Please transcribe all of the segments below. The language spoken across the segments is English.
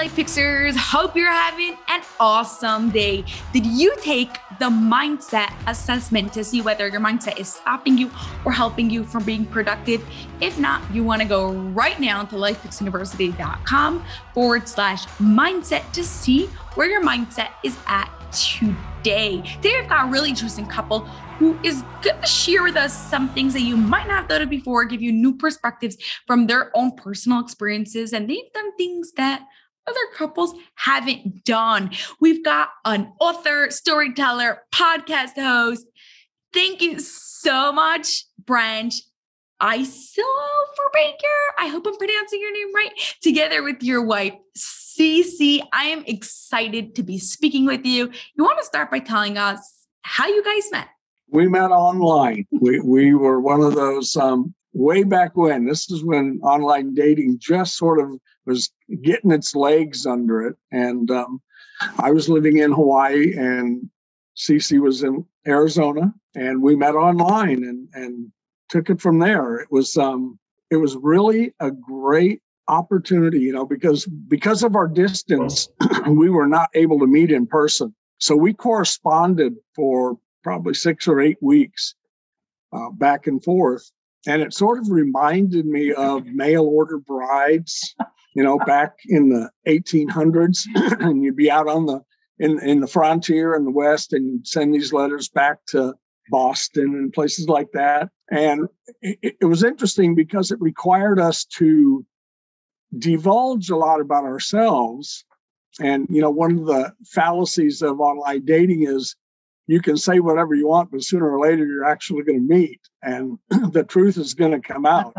Life Fixers, hope you're having an awesome day. Did you take the mindset assessment to see whether your mindset is stopping you or helping you from being productive? If not, you want to go right now to lifefixuniversity.com/mindset to see where your mindset is at today. Today, I've got a really interesting couple who is going to share with us some things that you might not have thought of before, give you new perspectives from their own personal experiences, and they've done things that other couples haven't done. We've got an author, storyteller, podcast host. Thank you so much, Branch Isole, for being here. I hope I'm pronouncing your name right. Together with your wife, CC, I am excited to be speaking with you. You want to start by telling us how you guys met? We met online. We were one of those way back when. This is when online dating just sort of was getting its legs under it. And I was living in Hawaii and Cece was in Arizona, and we met online and took it from there. It was really a great opportunity, because of our distance, we were not able to meet in person. So we corresponded for probably 6 or 8 weeks back and forth. And it sort of reminded me of mail order brides, back in the 1800s. And you'd be out in the frontier in the West, and you'd send these letters back to Boston and places like that. And it was interesting because it required us to divulge a lot about ourselves. And, one of the fallacies of online dating is you can say whatever you want, but sooner or later you're actually going to meet and the truth is going to come out.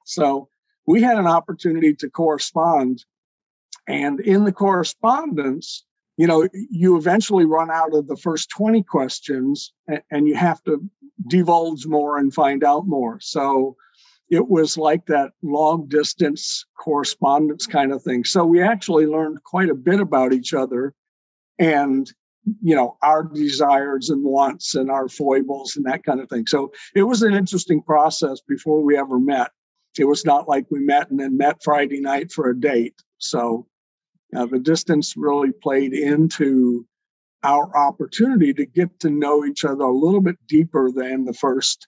So we had an opportunity to correspond. And in the correspondence, you eventually run out of the first 20 questions and you have to divulge more and find out more. So it was like that long distance correspondence kind of thing. So we actually learned quite a bit about each other and, our desires and wants and our foibles and that kind of thing. So it was an interesting process before we ever met. It was not like we met and then met Friday night for a date. So the distance really played into our opportunity to get to know each other a little bit deeper than the first,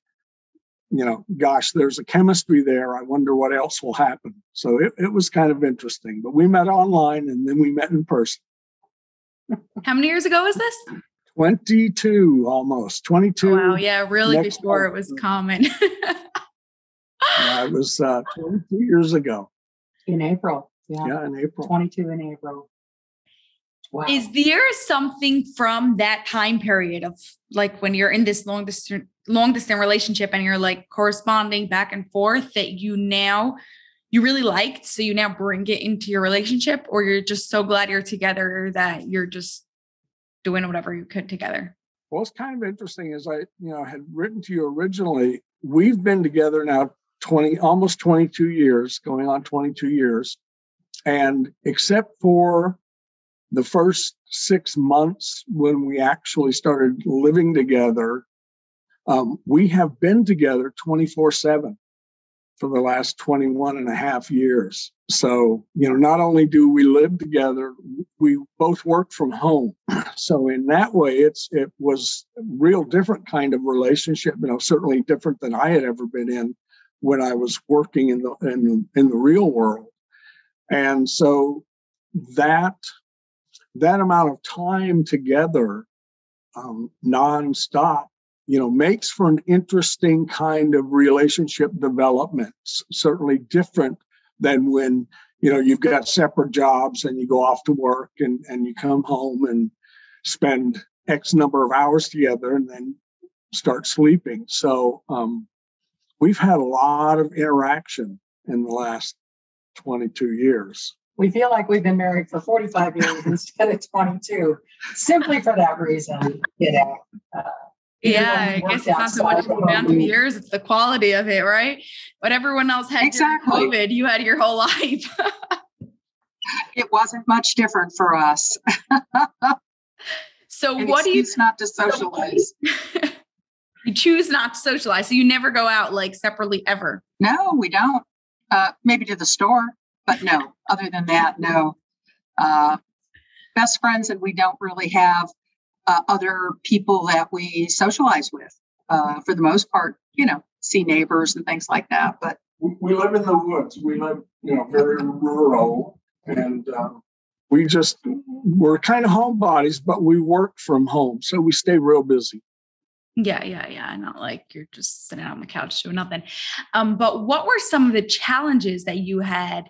there's a chemistry there. I wonder what else will happen. So it was kind of interesting. But we met online and then we met in person. How many years ago was this? 22, almost 22. Oh, wow. Yeah, really before it was common. Yeah, it was 22 years ago. In April. Yeah, in April. 22 in April. Wow. Is there something from that time period of like when you're in this long distance relationship and you're like corresponding back and forth that you really liked, so you now bring it into your relationship, or you're just so glad you're together that you're just doing whatever you could together? Well, it's kind of interesting. As I had written to you originally, we've been together now almost 22 years, going on 22 years. And except for the first 6 months when we actually started living together, we have been together 24/7 for the last 21 and a half years. So, not only do we live together, we both work from home. So in that way, it was a real different kind of relationship, certainly different than I had ever been in when I was working in the real world. And so that amount of time together, nonstop, makes for an interesting kind of relationship development. Certainly different than when, you've got separate jobs and you go off to work and you come home and spend X number of hours together and then start sleeping. So we've had a lot of interaction in the last 22 years. We feel like we've been married for 45 years instead of 22, simply for that reason, Yeah, I guess it's not so much the amount of years, it's the quality of it, right? What everyone else had during COVID, you had your whole life. It wasn't much different for us. So what do you choose not to socialize? You choose not to socialize. So you never go out like separately ever? No, we don't. Maybe to the store, but no. Other than that, no. best friends, and we don't really have other people that we socialize with. For the most part, see neighbors and things like that. But we live in the woods. We live, very rural, and we're kind of homebodies, but we work from home, so we stay real busy. Yeah. Not like you're just sitting on the couch doing nothing. But what were some of the challenges that you had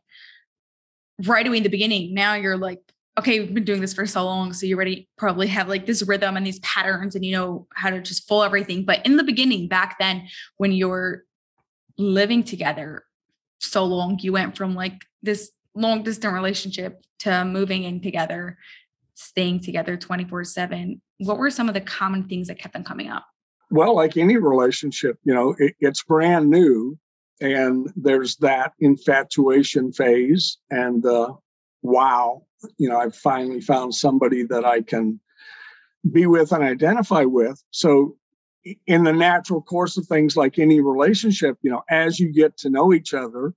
right away in the beginning? Now you're like, okay, we've been doing this for so long, so you already probably have like this rhythm and these patterns, and you know how to just full everything. But in the beginning, back then, when you were living together so long, you went from like this long distance relationship to moving in together, staying together 24/7. What were some of the common things that kept on coming up? Well, like any relationship, it's brand new, and there's that infatuation phase, and wow, I've finally found somebody that I can be with and identify with. So in the natural course of things, like any relationship, as you get to know each other,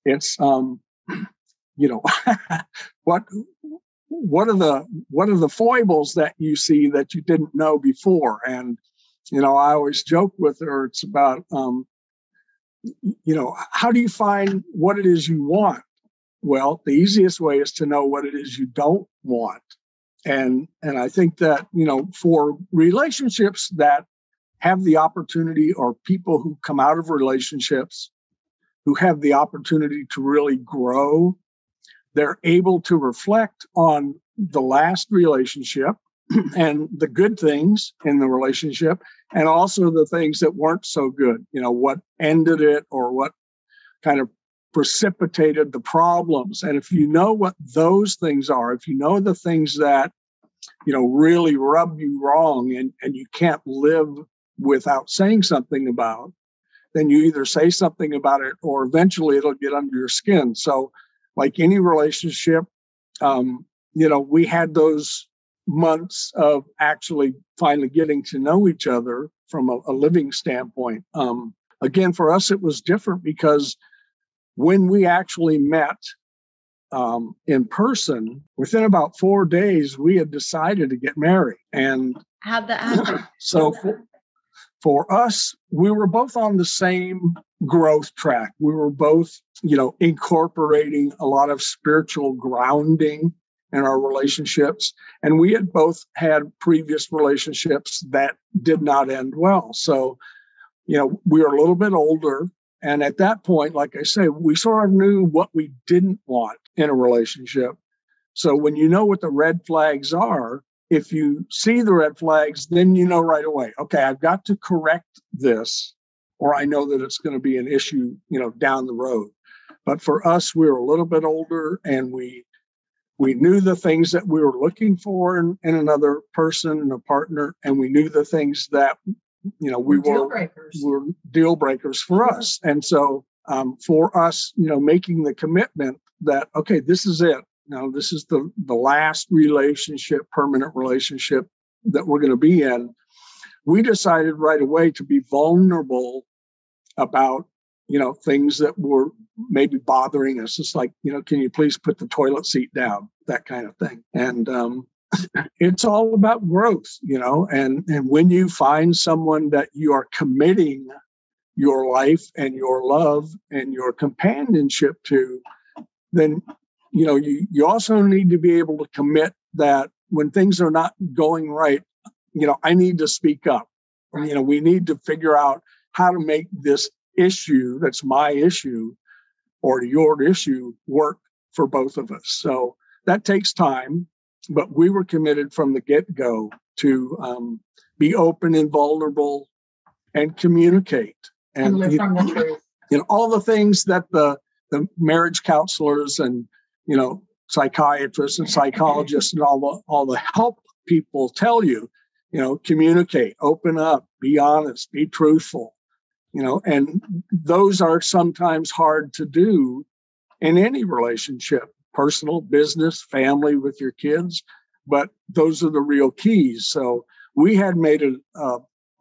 it's what are the foibles that you see that you didn't know before? And I always joke with her, it's about how do you find what it is you want? Well, the easiest way is to know what it is you don't want. And I think that, for relationships that have the opportunity, or people who come out of relationships who have the opportunity to really grow, they're able to reflect on the last relationship and the good things in the relationship, and also the things that weren't so good, what ended it, or what kind of precipitated the problems. And if you know what those things are, if you know the things that, really rub you wrong, and you can't live without saying something about, then you either say something about it, or eventually it'll get under your skin. So like any relationship, we had those months of actually finally getting to know each other from a living standpoint. Again, for us, it was different because when we actually met in person, within about 4 days, we had decided to get married. And How'd that happen? So for us, we were both on the same growth track. We were both, incorporating a lot of spiritual grounding in our relationships. And we had both had previous relationships that did not end well. So, we were a little bit older. And at that point, like I say, we sort of knew what we didn't want in a relationship. So when you know what the red flags are, if you see the red flags, then you know right away, okay, I've got to correct this, or I know that it's going to be an issue, down the road. But for us, we were a little bit older, and we knew the things that we were looking for in another person and a partner, and we knew the things that were deal breakers for us. And so for us, making the commitment that, okay, this is it. Now, this is the last relationship, permanent relationship that we're going to be in. We decided right away to be vulnerable about, things that were maybe bothering us. It's like, can you please put the toilet seat down? That kind of thing. And it's all about growth, and when you find someone that you are committing your life and your love and your companionship to, then, you also need to be able to commit that when things are not going right, I need to speak up. We need to figure out how to make this issue that's my issue or your issue work for both of us. So that takes time, but we were committed from the get-go to be open and vulnerable and communicate. And live from the truth. All the things that the marriage counselors and, psychiatrists and psychologists and all the help people tell you, communicate, open up, be honest, be truthful, and those are sometimes hard to do in any relationship, personal, business, family, with your kids, but those are the real keys. So we had made an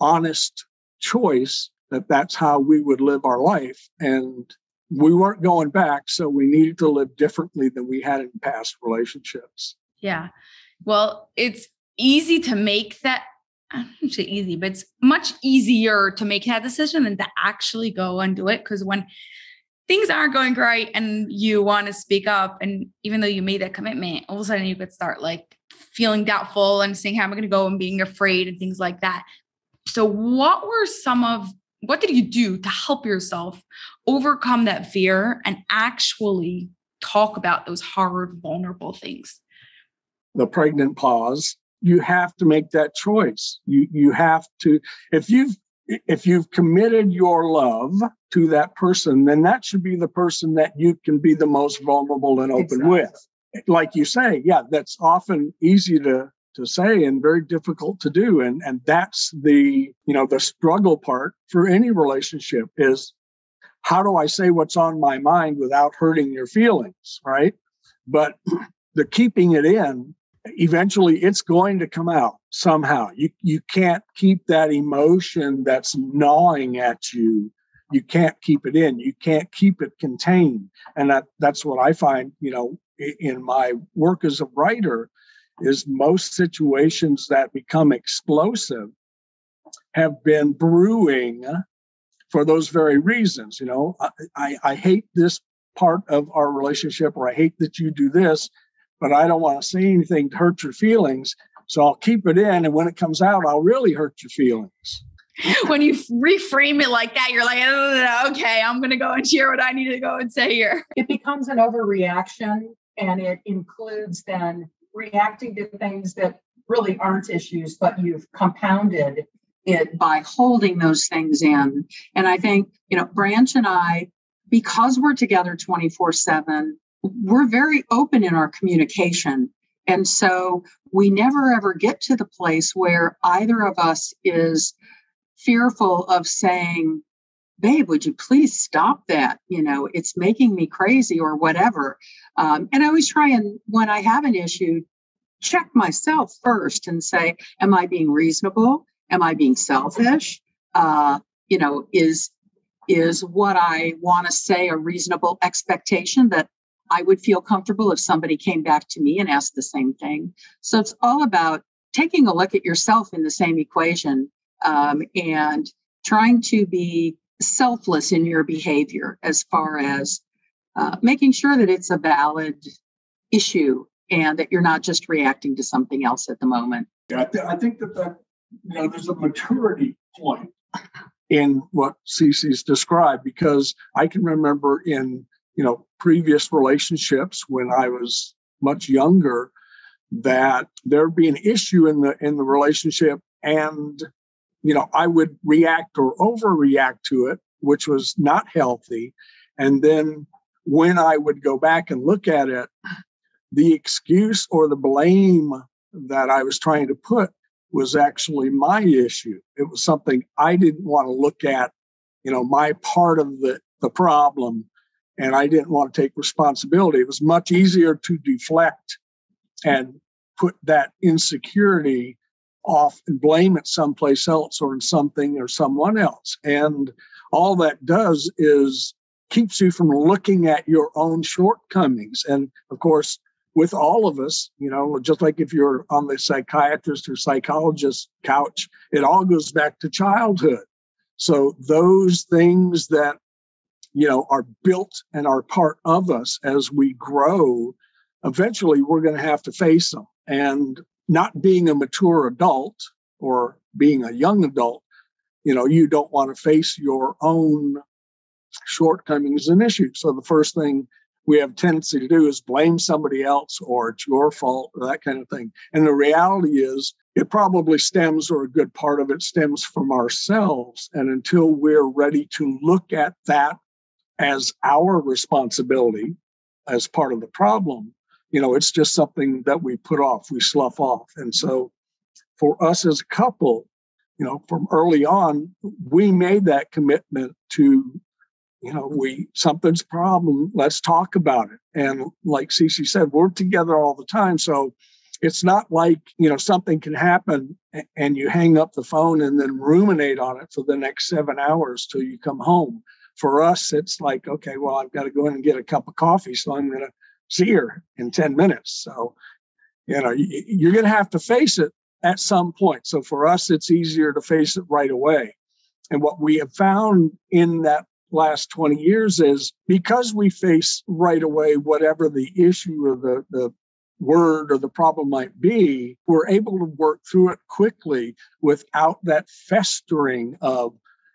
honest choice that that's how we would live our life. And we weren't going back. So we needed to live differently than we had in past relationships. Yeah. Well, it's easy to make that. I don't say easy, but it's much easier to make that decision than to actually go and do it. Because when things aren't going great and you want to speak up, and even though you made that commitment, all of a sudden you could start like feeling doubtful and saying, how am I going to go, and being afraid and things like that. So what did you do to help yourself overcome that fear and actually talk about those hard, vulnerable things? The pregnant pause. You have to make that choice. You have to, if you've committed your love to that person, then that should be the person that you can be the most vulnerable and open with. Like you say, yeah, that's often easy to say and very difficult to do. And that's the struggle part for any relationship is, how do I say what's on my mind without hurting your feelings, right? But the keeping it in, eventually it's going to come out somehow. You can't keep that emotion that's gnawing at you. You can't keep it in. You can't keep it contained. And that's what I find, in my work as a writer, is most situations that become explosive have been brewing for those very reasons. I hate this part of our relationship, or I hate that you do this, but I don't want to say anything to hurt your feelings. So I'll keep it in. And when it comes out, I'll really hurt your feelings. When you reframe it like that, you're like, okay, I'm going to go and share what I need to go and say here. It becomes an overreaction, and it includes then reacting to things that really aren't issues, but you've compounded it by holding those things in. And I think, Branch and I, because we're together 24/7, we're very open in our communication. And so we never ever get to the place where either of us is fearful of saying, babe, would you please stop that? It's making me crazy or whatever. And I always try, and when I have an issue, check myself first and say, am I being reasonable? Am I being selfish? Is what I want to say a reasonable expectation that I would feel comfortable if somebody came back to me and asked the same thing? So it's all about taking a look at yourself in the same equation, and trying to be selfless in your behavior as far as making sure that it's a valid issue and that you're not just reacting to something else at the moment. Yeah, I think that there's a maturity point in what CC's described, because I can remember in previous relationships when I was much younger that there'd be an issue in the relationship, and I would react or overreact to it, which was not healthy. And then when I would go back and look at it, the excuse or the blame that I was trying to put was actually my issue. It was something I didn't want to look at, my part of the problem, and I didn't want to take responsibility. It was much easier to deflect and put that insecurity off and blame it someplace else or in something or someone else. And all that does is keeps you from looking at your own shortcomings. And of course, with all of us, just like if you're on the psychiatrist or psychologist couch, it all goes back to childhood. So those things that, are built and are part of us as we grow, eventually we're going to have to face them. And not being a mature adult or being a young adult, you don't want to face your own shortcomings and issues. So the first thing we have a tendency to do is blame somebody else, or it's your fault, or that kind of thing. And the reality is it probably stems, or a good part of it stems, from ourselves. And until we're ready to look at that as our responsibility, as part of the problem, it's just something that we put off, we slough off. And so for us as a couple, from early on, we made that commitment to, something's a problem, let's talk about it. And like CC said, we're together all the time. So it's not like, something can happen and you hang up the phone and then ruminate on it for the next 7 hours till you come home. For us, it's like, okay, well, I've got to go in and get a cup of coffee, so I'm going to see her in 10 minutes. So, you're going to have to face it at some point. So for us, it's easier to face it right away. And what we have found in that last 20 years is because we face right away whatever the issue or the word or the problem might be, we're able to work through it quickly without that festering of,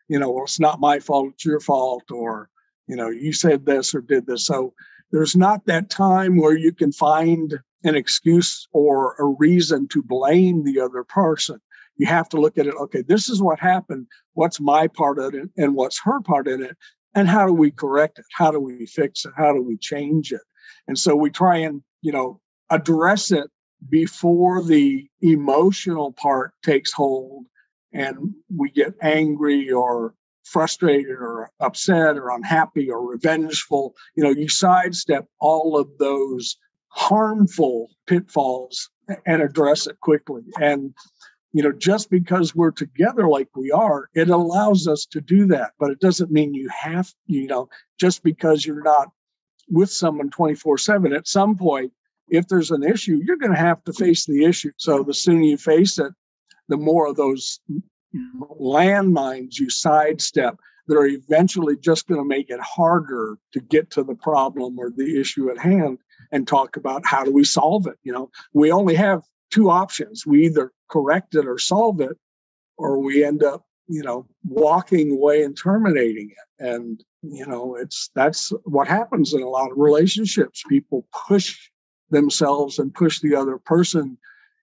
well, it's not my fault, it's your fault, or, you said this or did this. So there's not that time where you can find an excuse or a reason to blame the other person. You have to look at it, okay, this is what happened. What's my part of it and what's her part in it? And how do we correct it? How do we fix it? How do we change it? And so we try and, address it before the emotional part takes hold and we get angry or frustrated or upset or unhappy or revengeful. You sidestep all of those harmful pitfalls and address it quickly. And, just because we're together like we are, it allows us to do that. But it doesn't mean you have, just because you're not with someone 24/7, at some point, if there's an issue, you're going to have to face the issue. So the sooner you face it, the more of those landmines you sidestep that are eventually just going to make it harder to get to the problem or the issue at hand and talk about how do we solve it. We only have two options. We either correct it or solve it, or we end up, walking away and terminating it. And, that's what happens in a lot of relationships. People push themselves and push the other person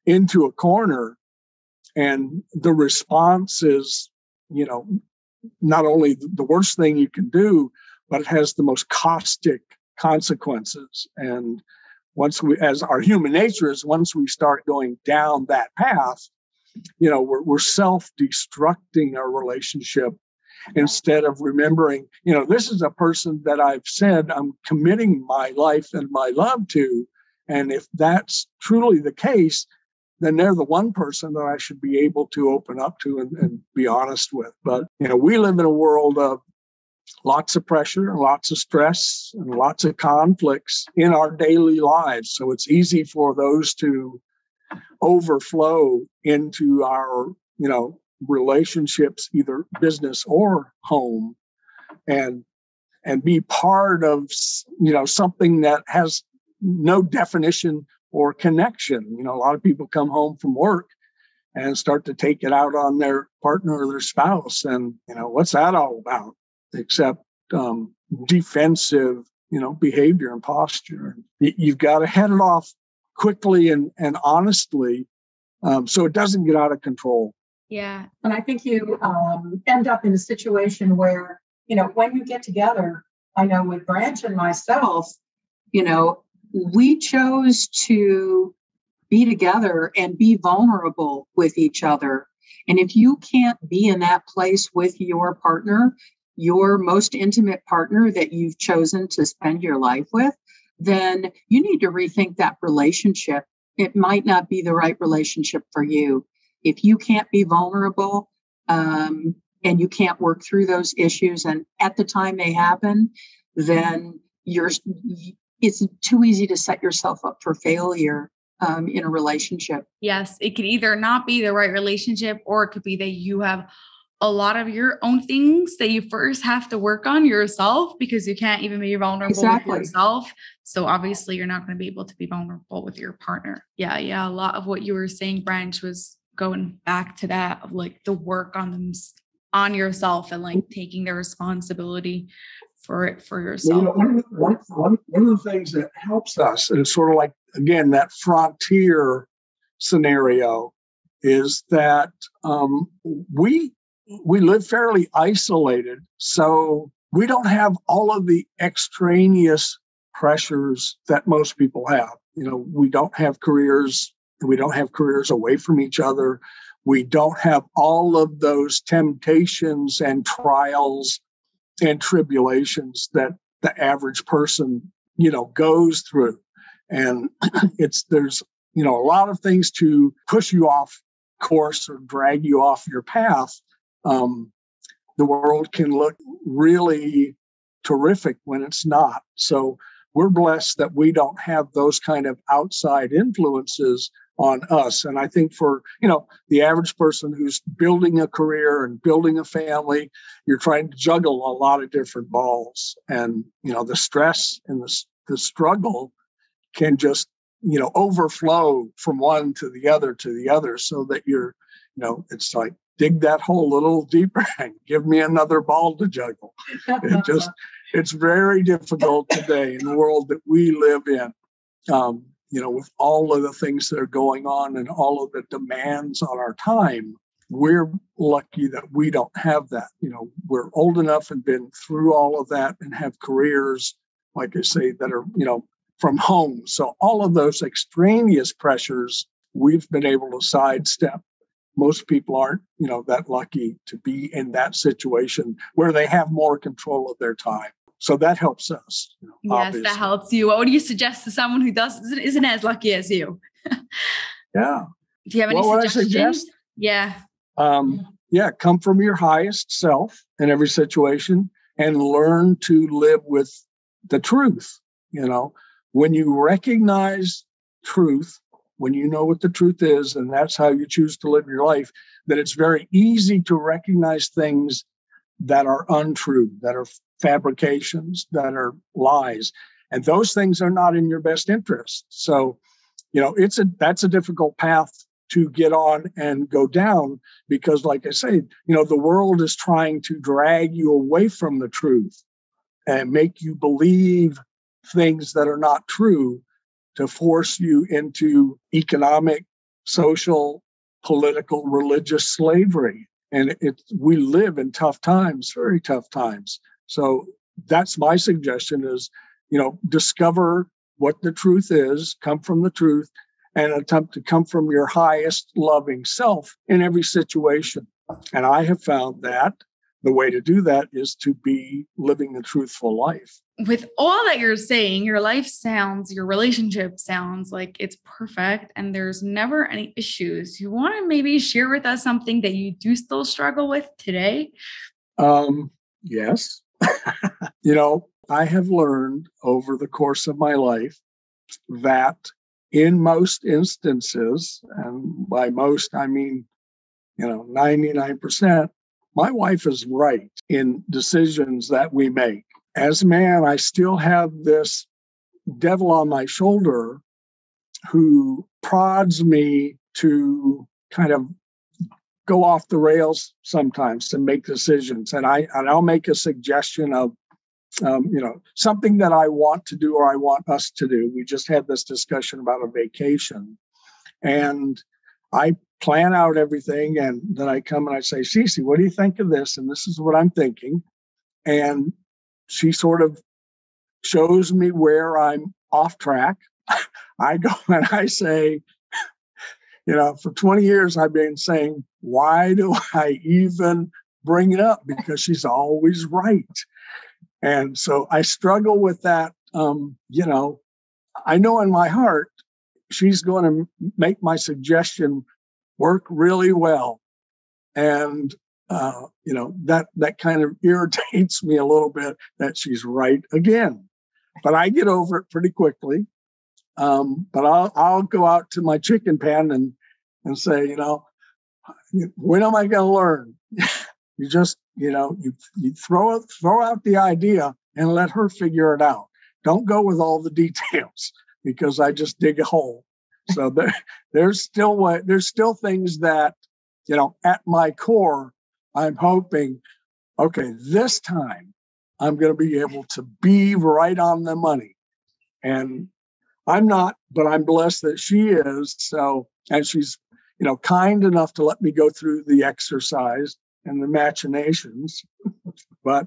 into a corner. And the response is, not only the worst thing you can do, but it has the most caustic consequences. And as our human nature is, once we start going down that path, we're self-destructing our relationship instead of remembering, this is a person that I've said I'm committing my life and my love to. And if that's truly the case, then they're the one person that I should be able to open up to and be honest with. But, we live in a world of lots of pressure, lots of stress, and lots of conflicts in our daily lives. So it's easy for those to overflow into our, relationships, either business or home, and be part of, something that has no definition or connection. A lot of people come home from work and start to take it out on their partner or their spouse. And, what's that all about? Except defensive, behavior and posture. You've got to head it off quickly and honestly, so it doesn't get out of control. Yeah. And I think you end up in a situation where, when you get together, I know with Branch and myself, we chose to be together and be vulnerable with each other. And if you can't be in that place with your partner, your most intimate partner that you've chosen to spend your life with, then you need to rethink that relationship. It might not be the right relationship for you. If you can't be vulnerable and you can't work through those issues, and at the time they happen, then it's too easy to set yourself up for failure in a relationship. Yes, it could either not be the right relationship, or it could be that you have a lot of your own things that you first have to work on yourself, because you can't even be vulnerable with yourself. So obviously you're not going to be able to be vulnerable with your partner. Yeah. A lot of what you were saying, Branch, was going back to that of like the work on yourself and like taking the responsibility for it for yourself. One of the things that helps us, and it's sort of like, again, that frontier scenario, is that we live fairly isolated. So we don't have all of the extraneous pressures that most people have. We don't have careers. We don't have careers away from each other. We don't have all of those temptations and trials and tribulations that the average person, goes through. And there's a lot of things to push you off course or drag you off your path. the world can look really terrific when it's not. So we're blessed that we don't have those kind of outside influences on us. And I think for, the average person who's building a career and building a family, you're trying to juggle a lot of different balls. And, the stress and the struggle can just, overflow from one to the other so that you're, it's like, dig that hole a little deeper and give me another ball to juggle. It's very difficult today in the world that we live in, with all of the things that are going on and all of the demands on our time. We're lucky that we don't have that. We're old enough and been through all of that and have careers, like I say, that are, from home. So all of those extraneous pressures, we've been able to sidestep. Most people aren't, that lucky to be in that situation where they have more control of their time. So that helps us. Yes, obviously. That helps you. What would you suggest to someone who isn't as lucky as you? Yeah. Do you have any suggestions? Yeah. Come from your highest self in every situation and learn to live with the truth. When you recognize truth, when you know what the truth is, and that's how you choose to live your life, that it's very easy to recognize things that are untrue, that are fabrications, that are lies. And those things are not in your best interest. So, that's a difficult path to get on and go down because, like I say, the world is trying to drag you away from the truth and make you believe things that are not true to force you into economic, social, political, religious slavery. And we live in tough times, very tough times. So that's my suggestion is, discover what the truth is, come from the truth, and attempt to come from your highest loving self in every situation. And I have found that the way to do that is to be living a truthful life. With all that you're saying, your relationship sounds like it's perfect and there's never any issues. You want to maybe share with us something that you do still struggle with today? Yes. I have learned over the course of my life that in most instances, and by most, I mean, 99%, my wife is right in decisions that we make. As a man, I still have this devil on my shoulder who prods me to kind of go off the rails sometimes to make decisions. And I'll make a suggestion of, something that I want to do or I want us to do. We just had this discussion about a vacation. And I plan out everything. And then I come and I say, Cece, what do you think of this? And this is what I'm thinking. And she sort of shows me where I'm off track. I go and I say, for 20 years, I've been saying, why do I even bring it up? Because she's always right. And so I struggle with that. I know in my heart, she's going to make my suggestion work really well. And, that kind of irritates me a little bit that she's right again. But I get over it pretty quickly. But I'll go out to my chicken pen and say, when am I going to learn? You just, you throw out the idea and let her figure it out. Don't go with all the details because I just dig a hole. So there's still things that, at my core, I'm hoping, okay, this time I'm going to be able to be right on the money. And I'm not, but I'm blessed that she is. So, and she's, kind enough to let me go through the exercise and the machinations, but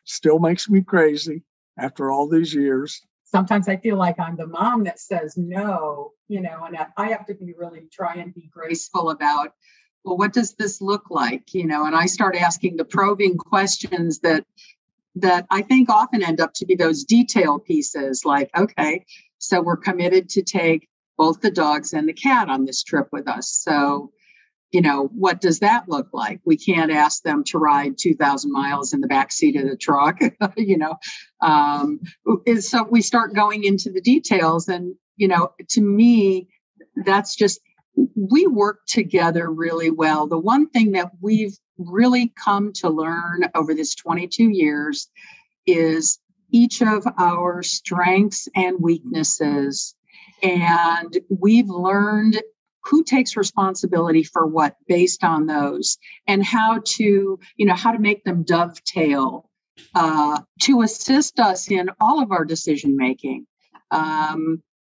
still makes me crazy after all these years. Sometimes I feel like I'm the mom that says no, and I have to try and be graceful about, well, what does this look like? And I start asking the probing questions that I think often end up to be those detail pieces like, okay, so we're committed to take both the dogs and the cat on this trip with us. So, what does that look like? We can't ask them to ride 2,000 miles in the backseat of the truck, so we start going into the details. And, to me, that's just, we work together really well. The one thing that we've really come to learn over this 22 years is each of our strengths and weaknesses. And we've learned who takes responsibility for what based on those, and how to make them dovetail to assist us in all of our decision making.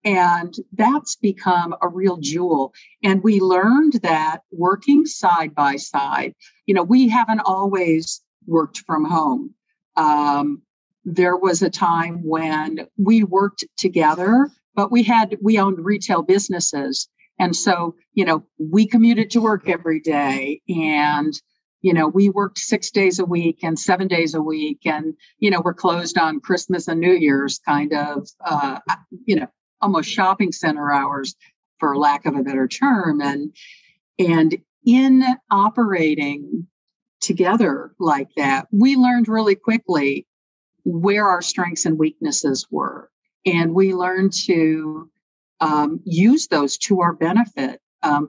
And that's become a real jewel. And we learned that working side by side, we haven't always worked from home. There was a time when we worked together, but we owned retail businesses. And so, we commuted to work every day, and, we worked 6 days a week and 7 days a week. And, we're closed on Christmas and New Year's, kind of, almost shopping center hours, for lack of a better term. And in operating together like that, we learned really quickly where our strengths and weaknesses were. And we learned to use those to our benefit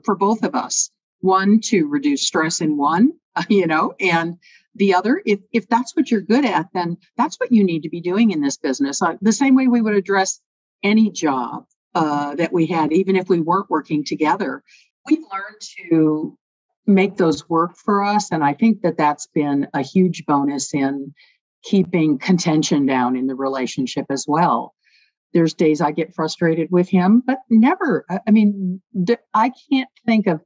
for both of us. One, to reduce stress in one, and the other, if that's what you're good at, then that's what you need to be doing in this business. The same way we would address any job that we had, even if we weren't working together. We've learned to make those work for us. And I think that that's been a huge bonus in keeping contention down in the relationship as well. There's days I get frustrated with him, but never. I mean, I can't think of,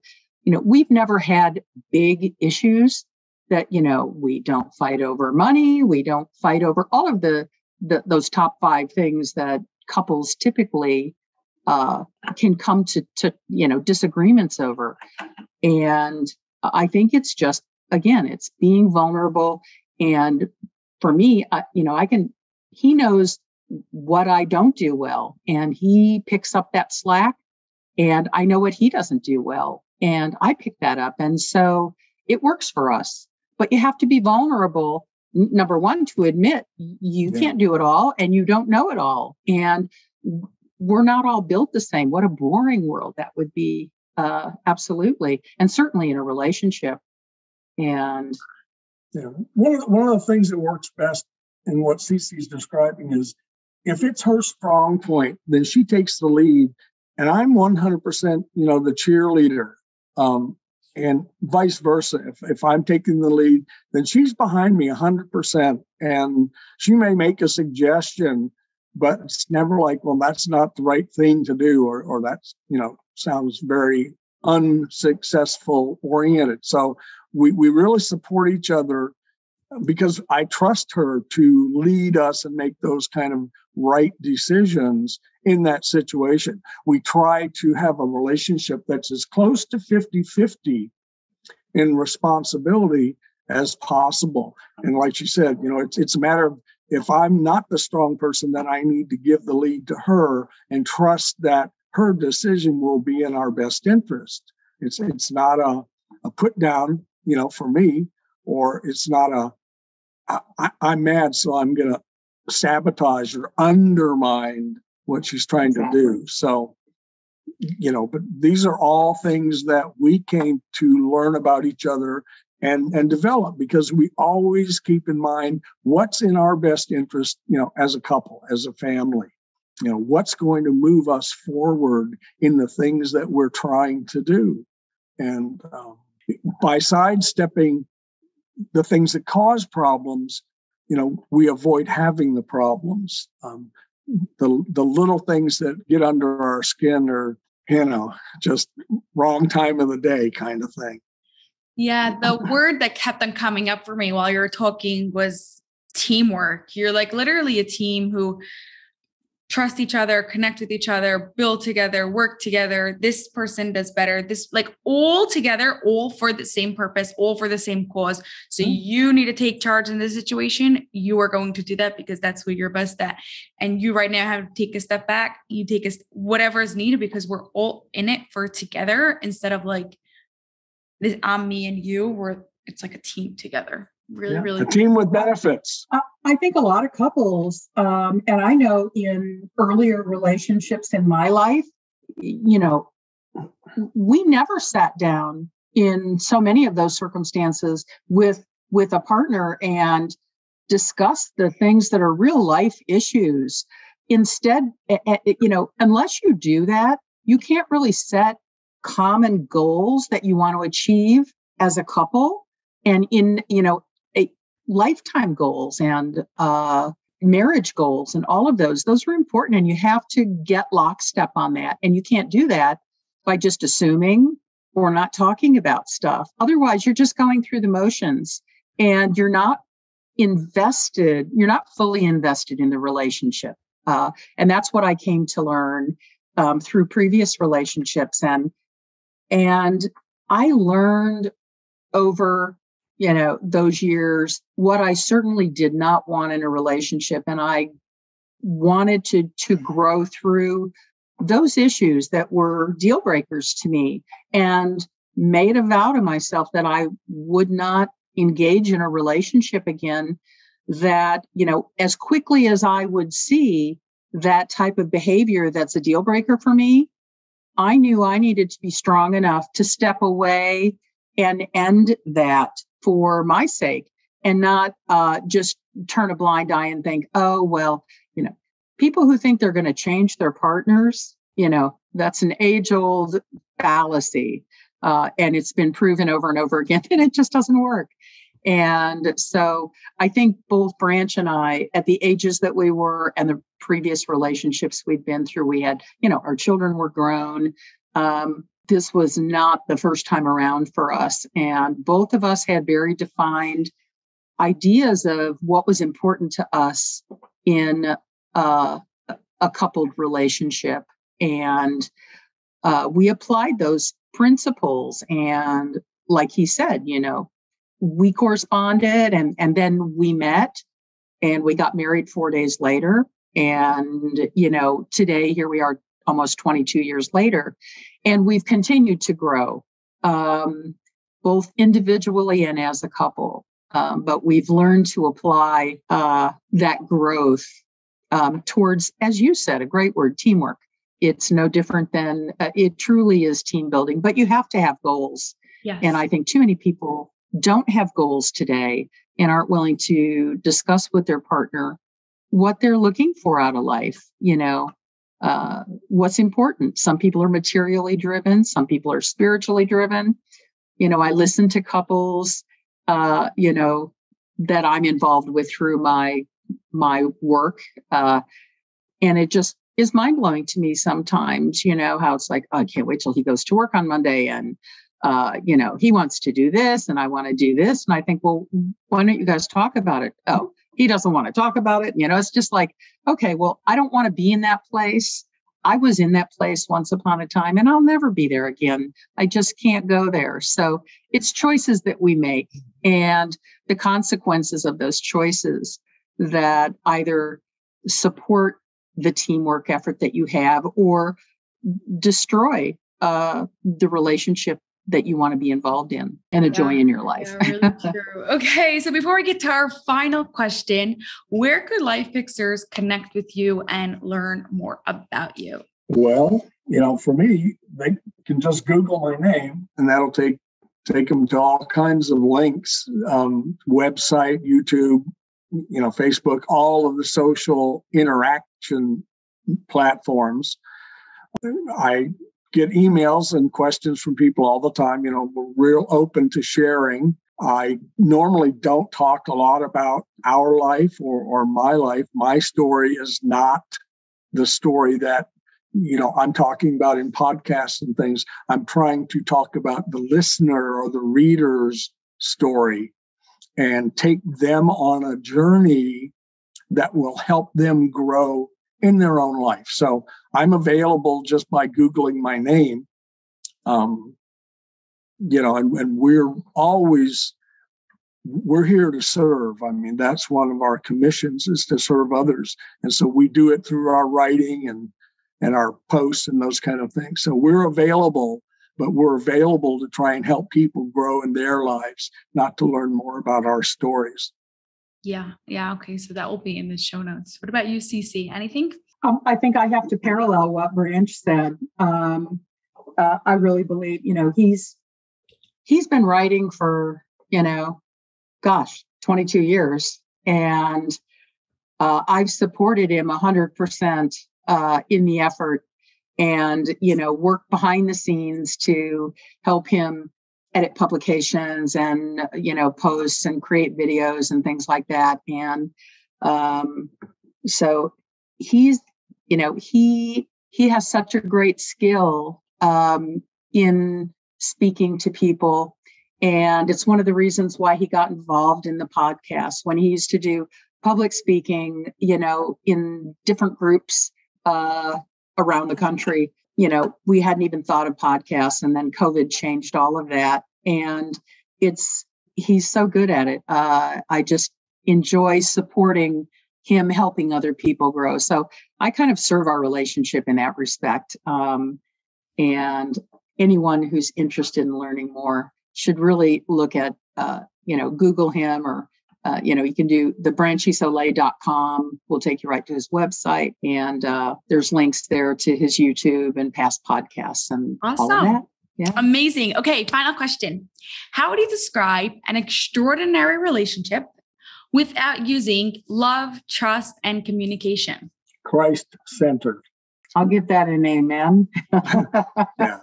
we've never had big issues that, we don't fight over money. We don't fight over all of those top 5 things that couples typically can come to disagreements over. And I think it's just, again, it's being vulnerable. And for me, he knows what I don't do well, and he picks up that slack, and I know what he doesn't do well, and I pick that up. And so it works for us, but you have to be vulnerable. Number one, to admit you can't do it all and you don't know it all. And we're not all built the same. What a boring world that would be. Absolutely. And certainly in a relationship. And one of the things that works best in what Cece's describing is, if it's her strong point, then she takes the lead, and I'm 100%, the cheerleader, and vice versa. If I'm taking the lead, then she's behind me 100%, and she may make a suggestion, but it's never like, well, that's not the right thing to do, or that's, sounds very unsuccessful oriented. So we really support each other, because I trust her to lead us and make those kind of right decisions in that situation. We try to have a relationship that's as close to 50-50 in responsibility as possible. And like you said, it's a matter of, if I'm not the strong person, then I need to give the lead to her and trust that her decision will be in our best interest. It's not a put down, for me, or it's not I'm mad, so I'm going to sabotage or undermine what she's trying to do. So, but these are all things that we came to learn about each other and develop, because we always keep in mind what's in our best interest, as a couple, as a family, what's going to move us forward in the things that we're trying to do. And by sidestepping the things that cause problems, we avoid having the problems. The little things that get under our skin are, just wrong time of the day kind of thing. Yeah, the word that kept on coming up for me while you were talking was teamwork. You're like literally a team who trust each other, connect with each other, build together, work together. This person does better. This, like, all together, all for the same purpose, all for the same cause. So you need to take charge in this situation. You are going to do that because that's what you're best at. And you right now have to take a step back. You take whatever is needed, because we're all in it for together, instead of like I'm me and you, it's like a team together. Really, really. A team with benefits. I think a lot of couples, and I know in earlier relationships in my life, we never sat down in so many of those circumstances with a partner and discussed the things that are real life issues. Instead, unless you do that, you can't really set common goals that you want to achieve as a couple, and in lifetime goals and marriage goals and all of those are important, and you have to get lockstep on that. And you can't do that by just assuming or not talking about stuff. Otherwise, you're just going through the motions and you're not invested. You're not fully invested in the relationship. And that's what I came to learn through previous relationships. And I learned over those years what I certainly did not want in a relationship. And I wanted to grow through those issues that were deal breakers to me, and made a vow to myself that I would not engage in a relationship again, that, as quickly as I would see that type of behavior that's a deal breaker for me, I knew I needed to be strong enough to step away and end that for my sake, and not just turn a blind eye and think, oh, well, people who think they're going to change their partners, that's an age-old fallacy. And it's been proven over and over again, and it just doesn't work. And so I think both Branch and I, at the ages that we were and the previous relationships we'd been through, we had, our children were grown. This was not the first time around for us. And both of us had very defined ideas of what was important to us in a coupled relationship. And we applied those principles. And like he said, we corresponded, and then we met, and we got married 4 days later. And, today, here we are almost 22 years later, and we've continued to grow, both individually and as a couple. But we've learned to apply that growth towards, as you said, a great word, teamwork. It's no different than, it truly is team building, but you have to have goals. Yes. And I think too many people don't have goals today and aren't willing to discuss with their partner what they're looking for out of life, what's important. Some people are materially driven. Some people are spiritually driven. I listen to couples, that I'm involved with through my work. And it just is mind blowing to me sometimes, how it's like, oh, I can't wait till he goes to work on Monday, and he wants to do this and I want to do this. And I think, well, why don't you guys talk about it? Oh, he doesn't want to talk about it. It's just like, okay, well, I don't want to be in that place. I was in that place once upon a time, and I'll never be there again. I just can't go there. So it's choices that we make, and the consequences of those choices that either support the teamwork effort that you have or destroy the relationship that you want to be involved in and a joy in your life. Yeah, really true. Okay. So before we get to our final question, where could Life Fixers connect with you and learn more about you? Well, for me, they can just Google my name, and that'll take them to all kinds of links, website, YouTube, Facebook, all of the social interaction platforms. I get emails and questions from people all the time. We're real open to sharing. I normally don't talk a lot about our life or my life. My story is not the story that, I'm talking about in podcasts and things. I'm trying to talk about the listener or the reader's story and take them on a journey that will help them grow in their own life. So I'm available just by Googling my name. And we're here to serve. I mean, that's one of our commissions, is to serve others. And so we do it through our writing and our posts and those kind of things. So we're available but we're available to try and help people grow in their lives, not to learn more about our stories. Yeah. Okay. So that will be in the show notes. What about you, CC? Anything? I think I have to parallel what Branch said. I really believe, he's been writing for, 22 years. And I've supported him 100% in the effort and, work behind the scenes to help him edit publications and, posts and create videos and things like that. And so he's, he has such a great skill in speaking to people. And it's one of the reasons why he got involved in the podcast when he used to do public speaking, in different groups around the country. We hadn't even thought of podcasts, and then COVID changed all of that. And he's so good at it. I just enjoy supporting him, helping other people grow. So I kind of serve our relationship in that respect. And anyone who's interested in learning more should really look at, Google him, or, you can do the branchcisole.com. Will take you right to his website. And there's links there to his YouTube and past podcasts and all of that. Yeah. Amazing. Okay. Final question. How would you describe an extraordinary relationship without using love, trust, and communication? Christ-centered. I'll give that an amen. Yeah.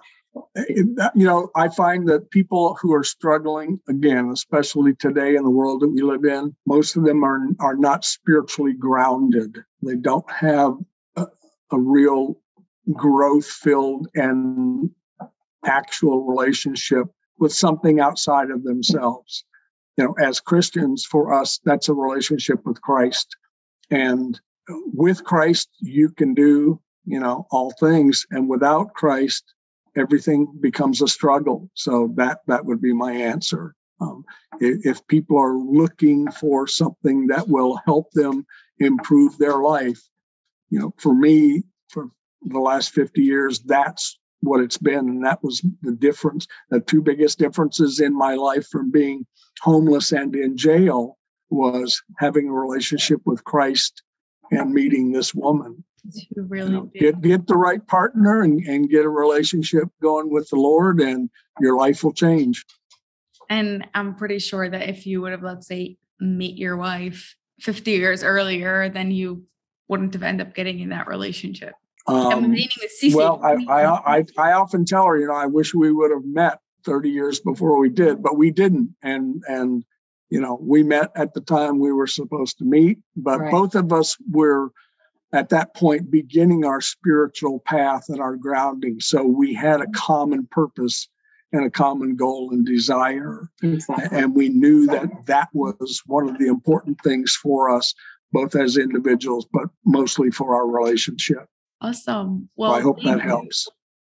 I find that people who are struggling, again, especially today in the world that we live in, most of them are not spiritually grounded. They don't have a real growth-filled and actual relationship with something outside of themselves. As Christians, for us, that's a relationship with Christ. And with Christ, you can do, all things. And without Christ, everything becomes a struggle. So that would be my answer. If people are looking for something that will help them improve their life, for me, for the last 50 years, that's what it's been. And that was the difference. The two biggest differences in my life from being homeless and in jail was having a relationship with Christ and meeting this woman. Really get the right partner and get a relationship going with the Lord, and your life will change. And I'm pretty sure that if you would have, let's say, meet your wife 50 years earlier, then you wouldn't have ended up getting in that relationship. Well, I often tell her, I wish we would have met 30 years before we did, but we didn't. And we met at the time we were supposed to meet, but right. Both of us were at that point beginning our spiritual path and our grounding. So we had a common purpose and a common goal and desire. Exactly. And we knew that was one of the important things for us, both as individuals, but mostly for our relationship. Awesome. Well, I hope that helps.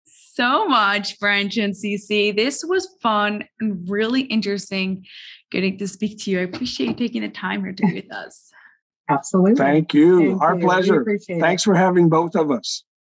So much, Branch and CC. This was fun and really interesting getting to speak to you. I appreciate you taking the time here to be with us. Absolutely. Thank you. Our pleasure. Thanks for having both of us.